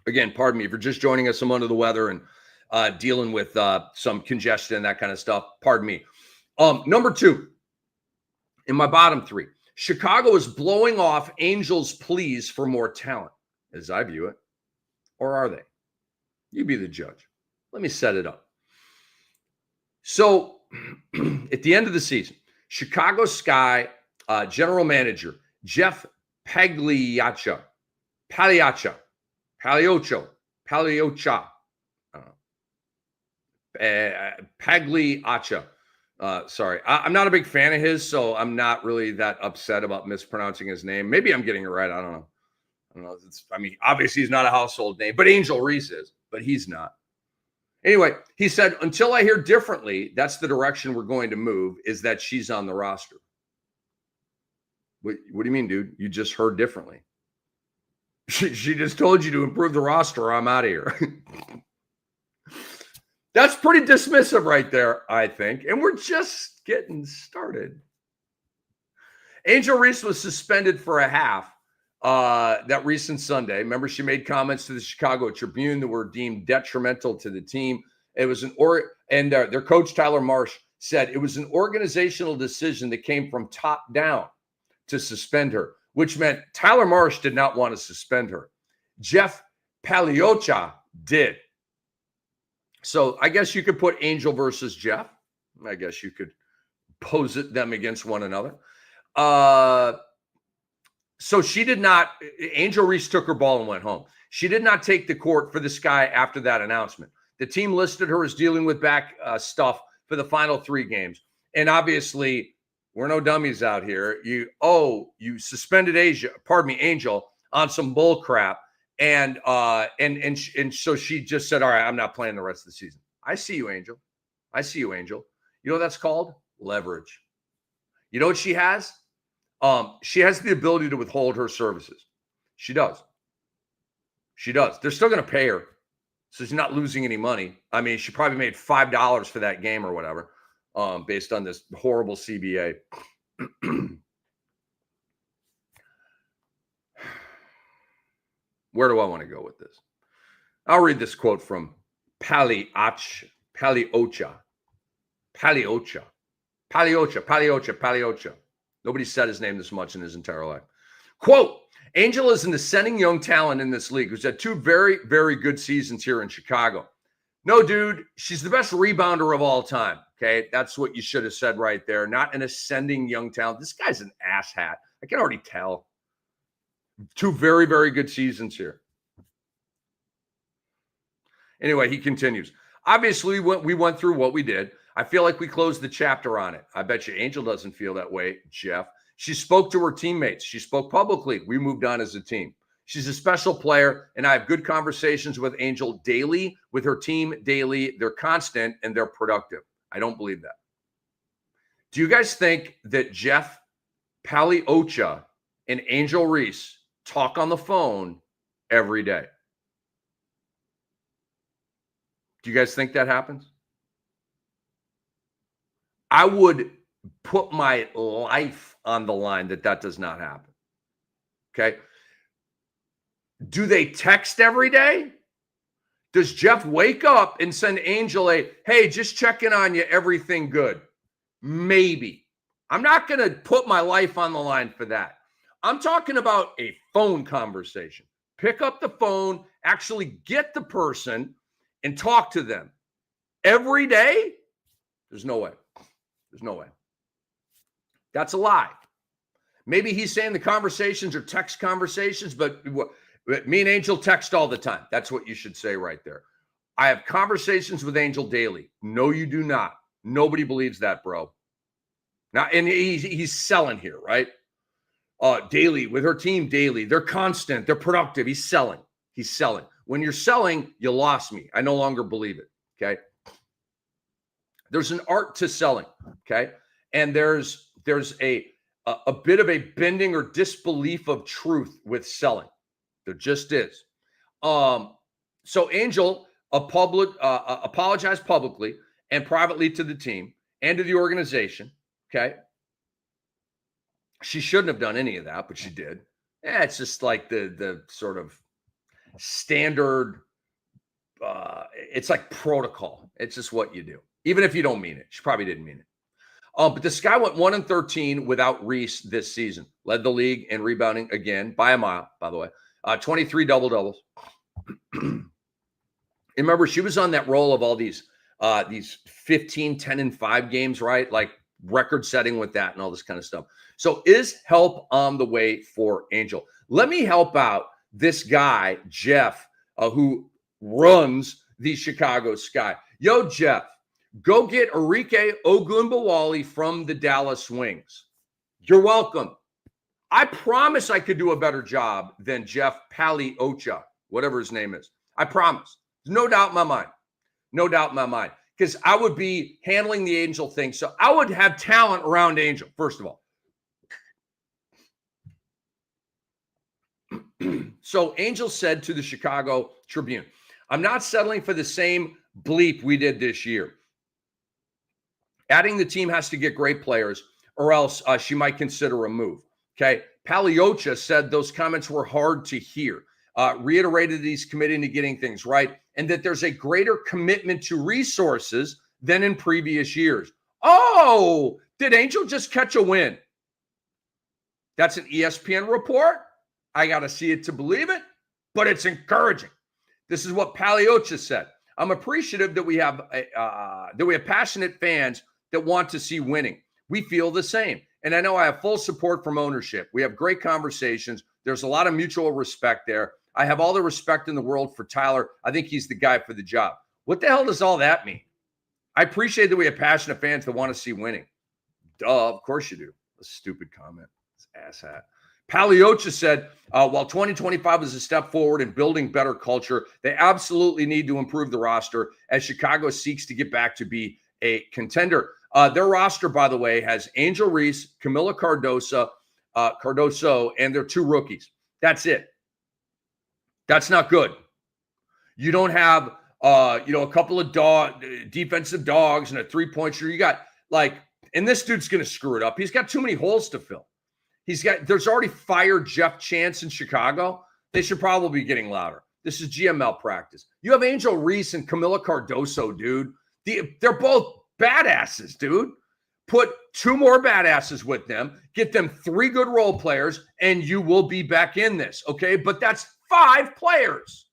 Again, pardon me if you're just joining us. I'm under the weather and dealing with some congestion and that kind of stuff. Pardon me. Number 2 in my bottom 3. Chicago is blowing off Angels' pleas for more talent, as I view it. Or are they? You be the judge. Let me set it up. So, at the end of the season, Chicago Sky general manager Jeff Pagliaccia, I don't know. Pagliaccia. Sorry, I'm not a big fan of his, so I'm not really that upset about mispronouncing his name. Maybe I'm getting it right. I don't know. Obviously he's not a household name, but Angel Reese is, but he's not. Anyway, he said, until I hear differently, that's the direction we're going to move, is that she's on the roster. What do you mean, dude? You just heard differently. She just told you to improve the roster, or I'm out of here. That's pretty dismissive right there, I think. And we're just getting started. Angel Reese was suspended for a half that recent Sunday. Remember, she made comments to the Chicago Tribune that were deemed detrimental to the team. It was their coach, Tyler Marsh, said it was an organizational decision that came from top down to suspend her, which meant Tyler Marsh did not want to suspend her. Jeff Paglioccia did. So I guess you could put Angel versus Jeff. I guess you could pose them against one another. So she did not, Angel Reese took her ball and went home. She did not take the court for this guy after that announcement. The team listed her as dealing with back stuff for the final 3 games. And obviously, we're no dummies out here. You suspended Angel on some bull crap. And so she just said, all right, I'm not playing the rest of the season. I see you, Angel. I see you, Angel. You know what that's called? Leverage. You know what she has? She has the ability to withhold her services. She does. She does. They're still going to pay her, so she's not losing any money. I mean, she probably made $5 for that game or whatever, based on this horrible CBA. Where do I want to go with this? I'll read this quote from Paglioccia. Nobody said his name this much in his entire life. Quote, Angel is an ascending young talent in this league who's had 2 very, very good seasons here in Chicago. No, dude, she's the best rebounder of all time. Okay, that's what you should have said right there. Not an ascending young talent. This guy's an asshat. I can already tell. 2 very, very good seasons here. Anyway, he continues. Obviously, we went through what we did. I feel like we closed the chapter on it. I bet you Angel doesn't feel that way, Jeff. She spoke to her teammates. She spoke publicly. We moved on as a team. She's a special player, and I have good conversations with Angel daily, with her team daily. They're constant, and they're productive. I don't believe that. Do you guys think that Jeff Paglioccia and Angel Reese talk on the phone every day? Do you guys think that happens? I would put my life on the line that does not happen. Okay. Do they text every day? Does Jeff wake up and send Angel a, hey, just checking on you, everything good? Maybe. I'm not going to put my life on the line for that. I'm talking about a phone conversation. Pick up the phone, actually get the person and talk to them every day. There's no way. There's no way. That's a lie. Maybe he's saying the conversations are text conversations, but me and Angel text all the time. That's what you should say right there. I have conversations with Angel daily. No, you do not. Nobody believes that, bro. Now, and he's selling here, right? Daily with her team daily. They're constant. They're productive. He's selling. He's selling. When you're selling, you lost me. I no longer believe it. Okay. There's an art to selling. Okay. And there's a bit of a bending or disbelief of truth with selling. There just is. So Angel apologized publicly and privately to the team and to the organization. Okay. She shouldn't have done any of that, but she did. Yeah, it's just like the sort of standard. It's like protocol. It's just what you do, even if you don't mean it. She probably didn't mean it. But this guy went 1-13 without Reese this season. Led the league in rebounding again by a mile, by the way. 23 double-doubles. And remember, she was on that roll of all these 15, 10, and 5 games, right? Like record-setting with that and all this kind of stuff. So is help on the way for Angel? Let me help out this guy, Jeff, who runs the Chicago Sky. Yo, Jeff, go get Arike Ogunbowale from the Dallas Wings. You're welcome. I promise I could do a better job than Jeff Paglioccia, whatever his name is. I promise. No doubt in my mind. No doubt in my mind. Because I would be handling the Angel thing. So I would have talent around Angel, first of all. So Angel said to the Chicago Tribune, I'm not settling for the same bleep we did this year. Adding the team has to get great players or else she might consider a move. Okay. Paglioccia said those comments were hard to hear, reiterated he's committing to getting things right, and that there's a greater commitment to resources than in previous years. Oh, did Angel just catch a win? That's an ESPN report. I got to see it to believe it, but it's encouraging. This is what Paliocha said. I'm appreciative that we have passionate fans that want to see winning. We feel the same. And I know I have full support from ownership. We have great conversations. There's a lot of mutual respect there. I have all the respect in the world for Tyler. I think he's the guy for the job. What the hell does all that mean? I appreciate that we have passionate fans that want to see winning. Duh, of course you do. A stupid comment. It's asshat. Paliocha said, while 2025 is a step forward in building better culture, they absolutely need to improve the roster as Chicago seeks to get back to be a contender. Their roster, by the way, has Angel Reese, Kamla Cardoso, and their 2 rookies. That's it. That's not good. You don't have, a couple of defensive dogs and a 3-point shooter. You got and this dude's going to screw it up. He's got too many holes to fill. There's already fired Jeff Chance in Chicago. They should probably be getting louder. This is GML practice. You have Angel Reese and Kamla Cardoso, dude. They're both badasses, dude. Put 2 more badasses with them. Get them 3 good role players, and you will be back in this, okay? But that's 5 players.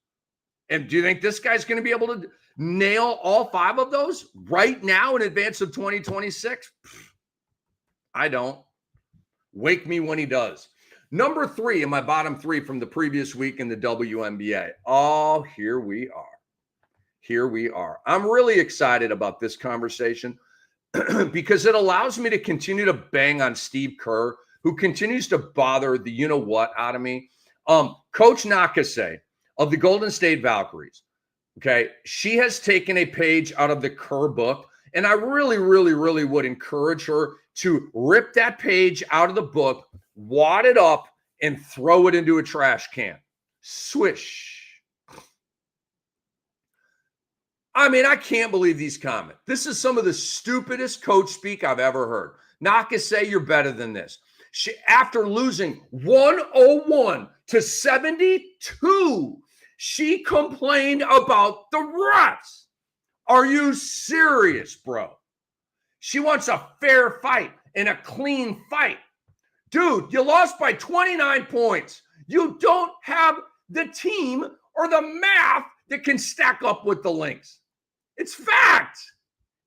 And do you think this guy's going to be able to nail all 5 of those right now in advance of 2026? I don't. Wake me when he does. Number 3 in my bottom 3 from the previous week in the WNBA. Oh, here we are. Here we are. I'm really excited about this conversation because it allows me to continue to bang on Steve Kerr, who continues to bother the you-know-what out of me. Coach NAKASE of the Golden State Valkyries, okay, she has taken a page out of the Kerr book, and I really, really, really would encourage her to rip that page out of the book, wad it up, and throw it into a trash can. Swish. I mean, I can't believe these comments. This is some of the stupidest coach speak I've ever heard. NAKASE, you're better than this. After losing 101 to 72, she complained about the refs. Are you serious, bro? She wants a fair fight and a clean fight. Dude, you lost by 29 points. You don't have the team or the math that can stack up with the Lynx. It's fact.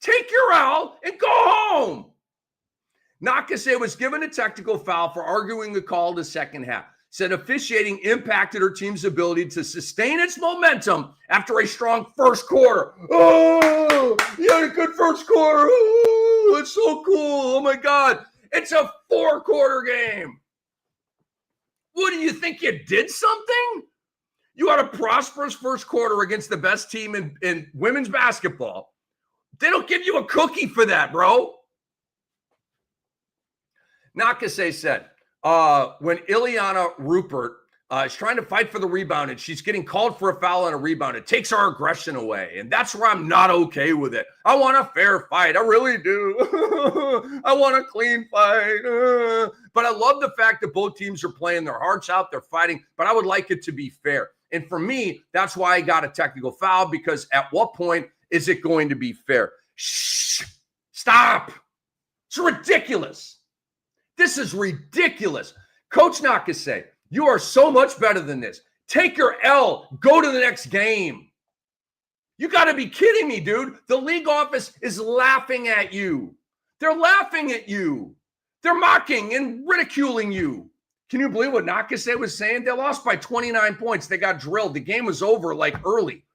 Take your L and go home. NAKASE was given a technical foul for arguing the call in the second half. Said officiating impacted her team's ability to sustain its momentum after a strong first quarter. Oh, you had a good first quarter. Oh, it's so cool. Oh, my God. It's a 4-quarter game. What, do you think you did something? You had a prosperous first quarter against the best team in women's basketball. They don't give you a cookie for that, bro. NAKASE said, when Ileana Rupert is trying to fight for the rebound and she's getting called for a foul on a rebound, it takes our aggression away. And that's where I'm not okay with it. I want a fair fight. I really do. I want a clean fight. But I love the fact that both teams are playing their hearts out. They're fighting. But I would like it to be fair. And for me, that's why I got a technical foul, because at what point is it going to be fair? Shh. Stop. It's ridiculous. This is ridiculous. Coach NAKASE, you are so much better than this. Take your L. Go to the next game. You got to be kidding me, dude. The league office is laughing at you. They're laughing at you. They're mocking and ridiculing you. Can you believe what NAKASE was saying? They lost by 29 points. They got drilled. The game was over early.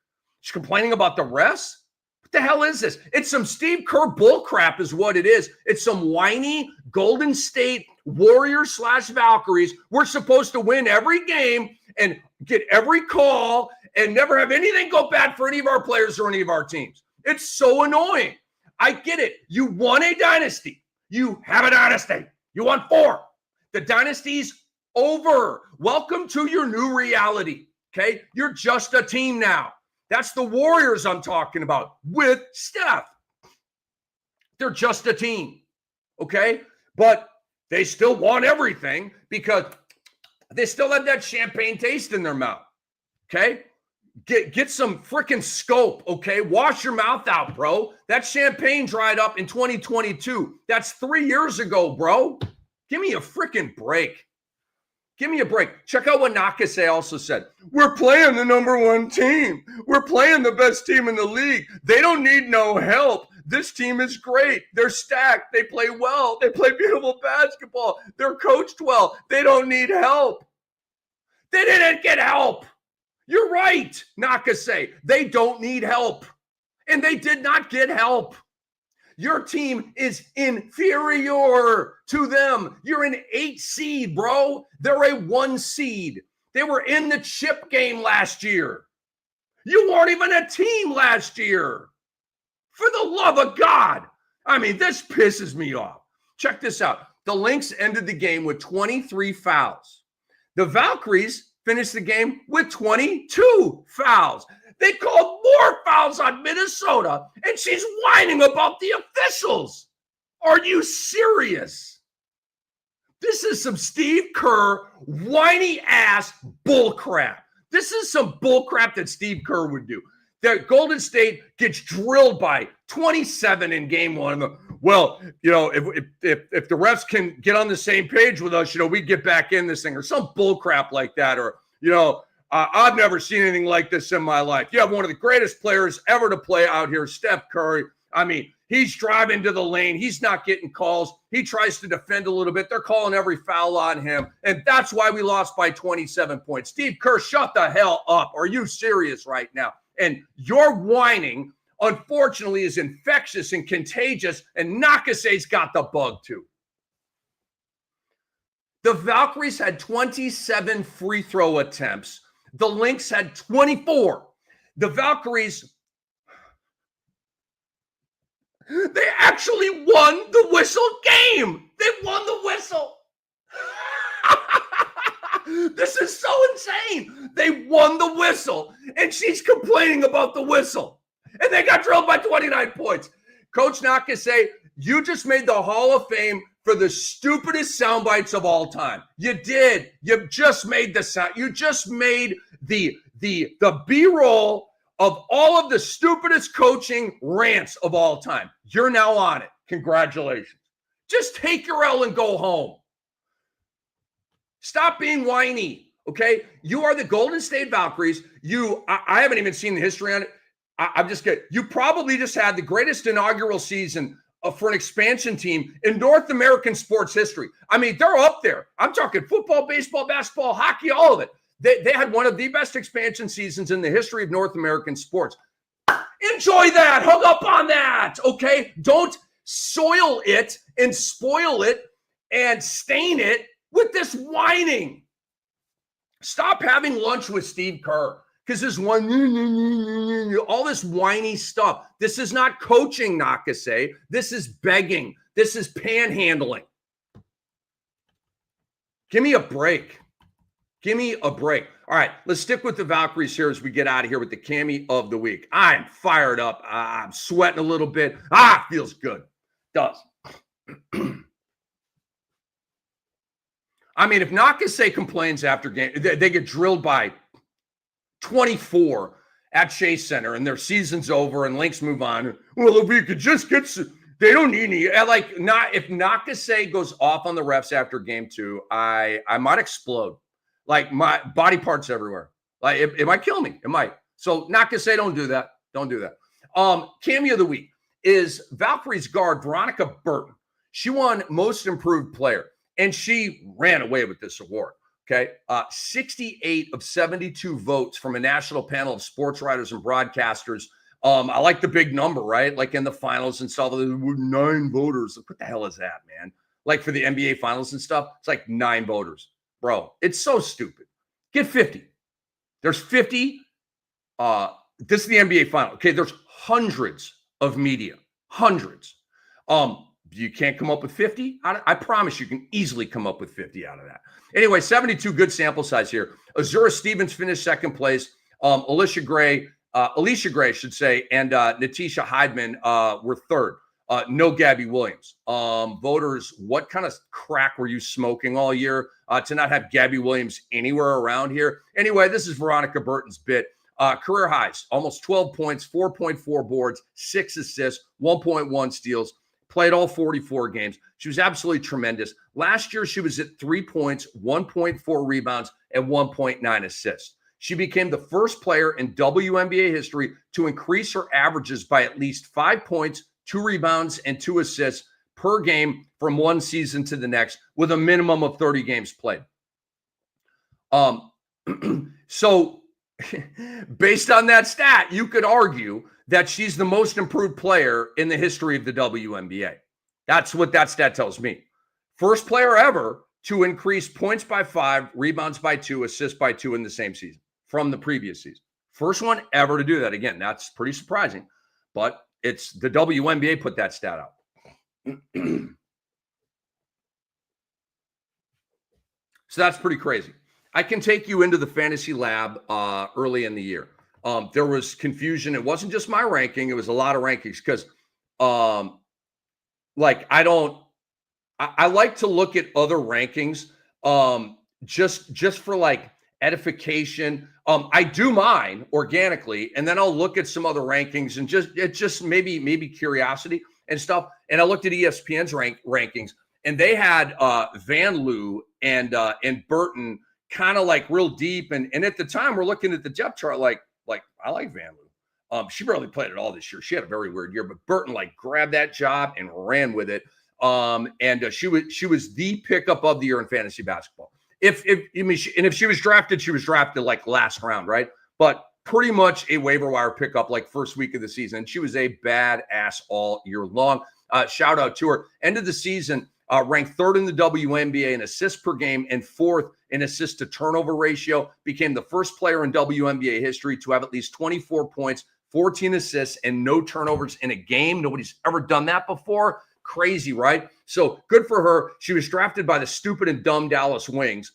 She's complaining about the refs? What the hell is this? It's some Steve Kerr bullcrap is what it is. It's some whiny Golden State Warriors / Valkyries. We're supposed to win every game and get every call and never have anything go bad for any of our players or any of our teams. It's so annoying. I get it. You won a dynasty. You have a dynasty. You won 4. The dynasty's over. Welcome to your new reality. Okay? You're just a team now. That's the Warriors I'm talking about with Steph. They're just a team. Okay? But they still want everything because they still have that champagne taste in their mouth. Okay? Get some freaking scope, okay? Wash your mouth out, bro. That champagne dried up in 2022. That's 3 years ago, bro. Give me a freaking break. Give me a break. Check out what NAKASE also said. We're playing the #1 team. We're playing the best team in the league. They don't need no help. This team is great. They're stacked. They play well. They play beautiful basketball. They're coached well. They don't need help. They didn't get help. You're right, NAKASE. They don't need help. And they did not get help. Your team is inferior to them. You're an 8 seed, bro. They're a 1 seed. They were in the chip game last year. You weren't even a team last year. For the love of God. I mean, this pisses me off. Check this out. The Lynx ended the game with 23 fouls. The Valkyries finished the game with 22 fouls. They called more fouls on Minnesota, and she's whining about the officials. Are you serious? This is some Steve Kerr whiny ass bullcrap. This is some bullcrap that Steve Kerr would do. That Golden State gets drilled by 27 in game 1. Well, you know, if the refs can get on the same page with us, you know, we get back in this thing, or some bullcrap like that, or, you know, I've never seen anything like this in my life. You have one of the greatest players ever to play out here, Steph Curry. I mean, he's driving to the lane. He's not getting calls. He tries to defend a little bit. They're calling every foul on him. And that's why we lost by 27 points. Steve Kerr, shut the hell up. Are you serious right now? And your whining, unfortunately, is infectious and contagious. And NAKASE's got the bug too. The Valkyries had 27 free throw attempts. The Lynx had 24. The Valkyries, they actually won the whistle game. They won the whistle. This is so insane. They won the whistle, and she's complaining about the whistle. And they got drilled by 29 points. Coach NAKASE, you just made the Hall of Fame for the stupidest sound bites of all time. You did. You just made the sound. You just made the B-roll of all of the stupidest coaching rants of all time. You're now on it. Congratulations. Just take your L and go home. Stop being whiny, okay? You are the Golden State Valkyries. I haven't even seen the history on it. I'm just kidding. You probably just had the greatest inaugural season for an expansion team in North American sports history. I mean, they're up there. I'm talking football, baseball, basketball, hockey, all of it. They had one of the best expansion seasons in the history of North American sports. Enjoy that. Hug up on that, okay? Don't soil it and spoil it and stain it with this whining. Stop having lunch with Steve Kerr because this one, all this whiny stuff. This is not coaching, NAKASE. This is begging. This is panhandling. Give me a break. Give me a break. All right, let's stick with the Valkyries here as we get out of here with the Cammy of the week. I'm fired up. I'm sweating a little bit. Feels good. Does. I mean, if NAKASE complains after game, they get drilled by 24 at Chase Center and their season's over and Lynx move on. Well, if we could just get they don't need any. If NAKASE goes off on the refs after game 2, I might explode. Like my body parts everywhere. Like it might kill me. It might. So NAKASE, don't do that. Don't do that. Cammy of the week is Valkyries guard Veronica Burton. She won Most Improved Player, and she ran away with this award. Okay, 68 of 72 votes from a national panel of sports writers and broadcasters. I like the big number, right? Like in the finals and stuff, there were 9 voters. What the hell is that, man? Like for the NBA finals and stuff, it's like 9 voters. Bro, it's so stupid. Get 50. There's 50. This is the NBA final. Okay, there's hundreds of media. Hundreds. You can't come up with 50? I promise you can easily come up with 50 out of that. Anyway, 72 good sample size here. Azura Stevens finished second place. Alicia Gray, should say, and Natisha Heidman were third. No Gabby Williams. Voters, what kind of crack were you smoking all year to not have Gabby Williams anywhere around here? Anyway, this is Veronica Burton's bit. Career highs, almost 12 points, 4.4 boards, 6 assists, 1.1 steals. played all 44 games. She was absolutely tremendous. Last year, she was at 3 points, 1.4 rebounds, and 1.9 assists. She became the first player in WNBA history to increase her averages by at least 5 points, 2 rebounds, and 2 assists per game from one season to the next, with a minimum of 30 games played. So based on that stat, you could argue that she's the most improved player in the history of the WNBA. That's what that stat tells me. First player ever to increase points by 5, rebounds by 2, assists by 2 in the same season from the previous season. First one ever to do that. Again, that's pretty surprising, but it's the WNBA put that stat out. So that's pretty crazy. I can take you into the fantasy lab early in the year. There was confusion. It wasn't just my ranking. It was a lot of rankings because I like to look at other rankings just for like edification. I do mine organically, and then I'll look at some other rankings and just maybe curiosity and stuff. And I looked at ESPN's rankings, and they had Van Loo and Burton kind of like real deep. And at the time, we're looking at the depth chart like I like Van Loo. She barely played at all this year. She had a very weird year, but Burton like grabbed that job and ran with it. She was the pickup of the year in fantasy basketball. If she was drafted, like last round, right? But pretty much a waiver wire pickup like first week of the season. And she was a badass all year long. Shout out to her. End of the season, ranked 3rd in the WNBA in assists per game and 4th in assist to turnover ratio. Became the first player in WNBA history to have at least 24 points, 14 assists, and no turnovers in a game. Nobody's ever done that before. Crazy, right? So good for her. She was drafted by the stupid and dumb Dallas Wings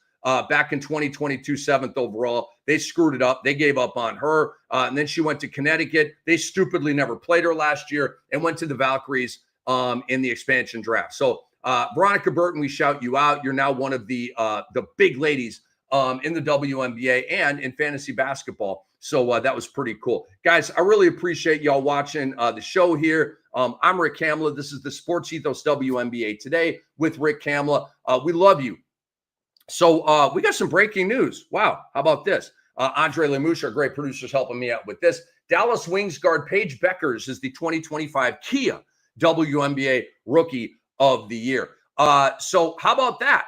back in 2022, 7th overall. They screwed it up. They gave up on her. And then she went to Connecticut. They stupidly never played her last year and went to the Valkyries in the expansion draft. So Veronica Burton, we shout you out. You're now one of the big ladies in the WNBA and in fantasy basketball. So that was pretty cool. Guys, I really appreciate y'all watching the show here. I'm Rick Kamla. This is the SportsEthos WNBA Today with Rick Kamla. We love you. So we got some breaking news. Wow. How about this? Andre Lemush, our great producer, is helping me out with this. Dallas Wings guard Paige Beckers is the 2025 Kia WNBA Rookie of the Year. So how about that?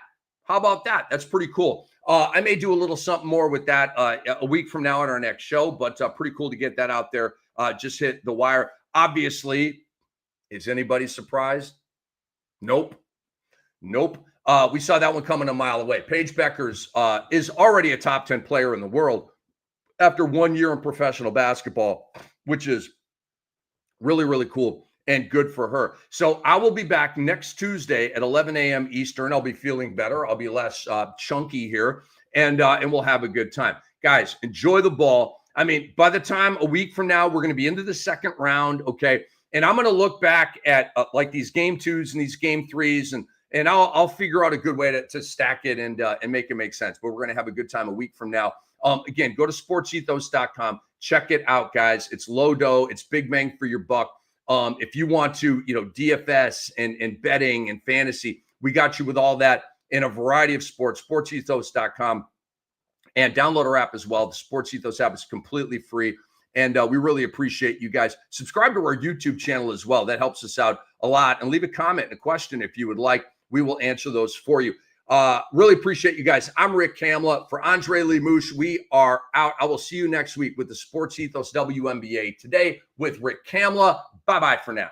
That's pretty cool. I may do a little something more with that a week from now on our next show, but pretty cool to get that out there. Just hit the wire. Obviously, is anybody surprised? Nope. We saw that one coming a mile away. Paige Beckers is already a top 10 player in the world after 1 year in professional basketball, which is really, really cool and good for her. So I will be back next Tuesday at 11 a.m. Eastern. I'll be feeling better. I'll be less chunky here, and we'll have a good time. Guys, enjoy the ball. I mean, by the time a week from now, we're going to be into the second round, okay? And I'm going to look back at like these game 2s and these game 3s, and I'll figure out a good way to stack it and make it make sense. But we're going to have a good time a week from now. Again, go to sportsethos.com. Check it out, guys. It's low dough. It's big bang for your buck. If you want to, DFS and betting and fantasy, we got you with all that in a variety of sports. Sportsethos.com. And download our app as well. The Sports Ethos app is completely free. And we really appreciate you guys. Subscribe to our YouTube channel as well. That helps us out a lot. And leave a comment and a question if you would like. We will answer those for you. Really appreciate you guys. I'm Rick Kamla. For Andre Lemush, we are out. I will see you next week with the Sports Ethos WNBA Today with Rick Kamla. Bye-bye for now.